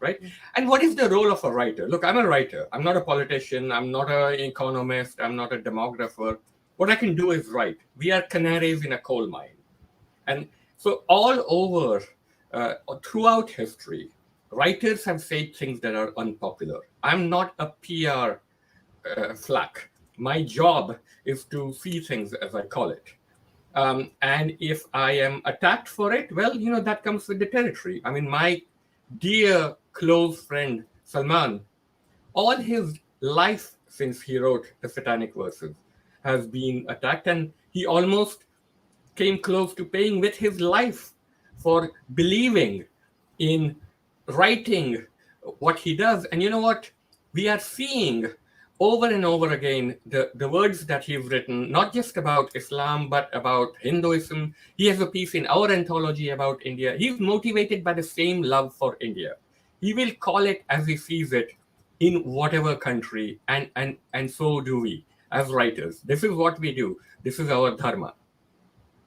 right? And what is the role of a writer? Look, I'm a writer. I'm not a politician. I'm not an economist. I'm not a demographer. What I can do is write. We are canaries in a coal mine. And so all over, throughout history, writers have said things that are unpopular. I'm not a PR flack. My job is to see things as I call it. And if I am attacked for it, well, that comes with the territory. I mean, my dear close friend Salman, all his life since he wrote the Satanic Verses has been attacked, and he almost came close to paying with his life for believing in writing what he does. And you know what? We are seeing over and over again the words that he's written, not just about Islam, but about Hinduism. He has a piece in our anthology about India. He's motivated by the same love for India. He will call it as he sees it in whatever country, and so do we as writers. This is what we do. This is our dharma.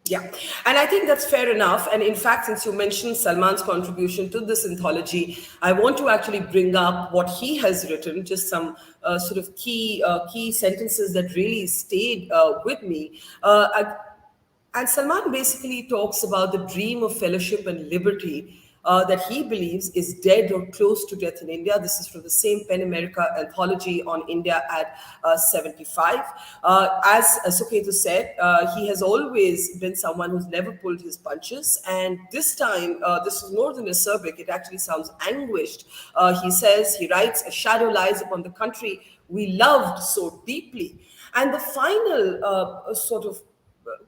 Yeah, and I think that's fair enough. And in fact, since you mentioned Salman's contribution to this anthology, I want to actually bring up what he has written, just some sort of key sentences that really stayed with me. And Salman basically talks about the dream of fellowship and liberty that he believes is dead or close to death in India. This is from the same Pen America anthology on India at 75. As Suketu said, he has always been someone who's never pulled his punches. And this time, this is more than acerbic. It actually sounds anguished. He writes, "A shadow lies upon the country we loved so deeply." And the final sort of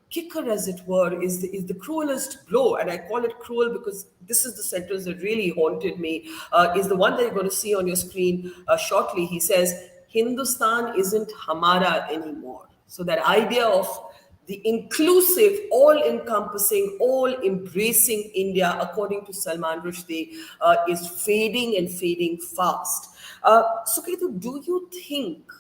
kicker, as it were, is the cruelest blow. And I call it cruel because this is the sentence that really haunted me, is the one that you're going to see on your screen shortly. He says, "Hindustan isn't Hamara anymore." So that idea of the inclusive, all-encompassing, all-embracing India, according to Salman Rushdie, is fading and fading fast. Suketu, do you think,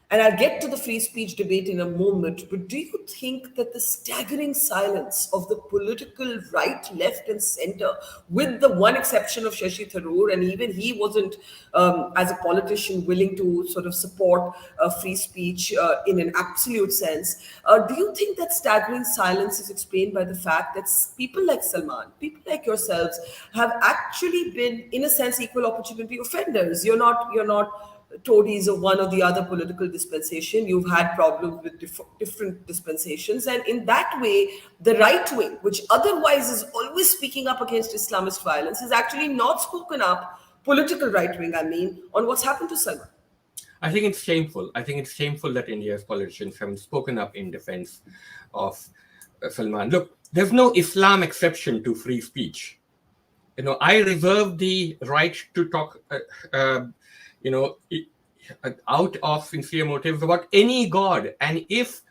and I'll get to the free speech debate in a moment, but do you think that the staggering silence of the political right, left, and center, with the one exception of Shashi Tharoor, and even he wasn't, as a politician, willing to sort of support free speech in an absolute sense, do you think that staggering silence is explained by the fact that people like Salman, people like yourselves, have actually been, in a sense, equal opportunity offenders? You're not Tories of one or the other political dispensation. You've had problems with different dispensations. And in that way, the right wing, which otherwise is always speaking up against Islamist violence, is actually not spoken up, political right wing, I mean, on what's happened to Salman. I think it's shameful. I think it's shameful that India's politicians haven't spoken up in defense of Salman. Look, there's no Islam exception to free speech. I reserve the right to talk out of sincere motives about any God. And if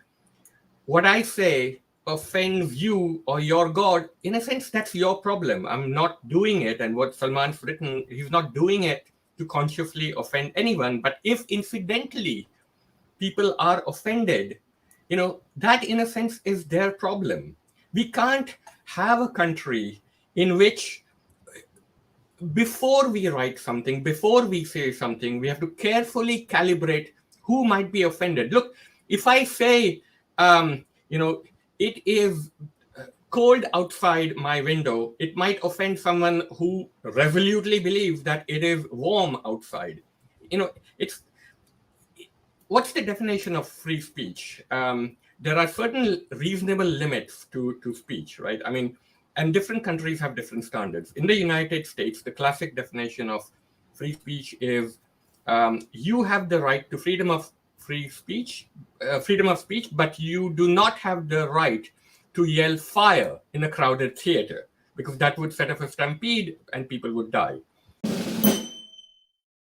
what I say offends you or your God, in a sense, that's your problem. I'm not doing it. And what Salman's written, he's not doing it to consciously offend anyone. But if incidentally people are offended, that in a sense is their problem. We can't have a country in which before we write something, before we say something, we have to carefully calibrate who might be offended. Look, if I say, it is cold outside my window, it might offend someone who resolutely believes that it is warm outside. What's the definition of free speech? There are certain reasonable limits to speech, right? I mean, and different countries have different standards. In the United States, the classic definition of free speech is you have the right to freedom of speech, but you do not have the right to yell fire in a crowded theater, because that would set off a stampede and people would die.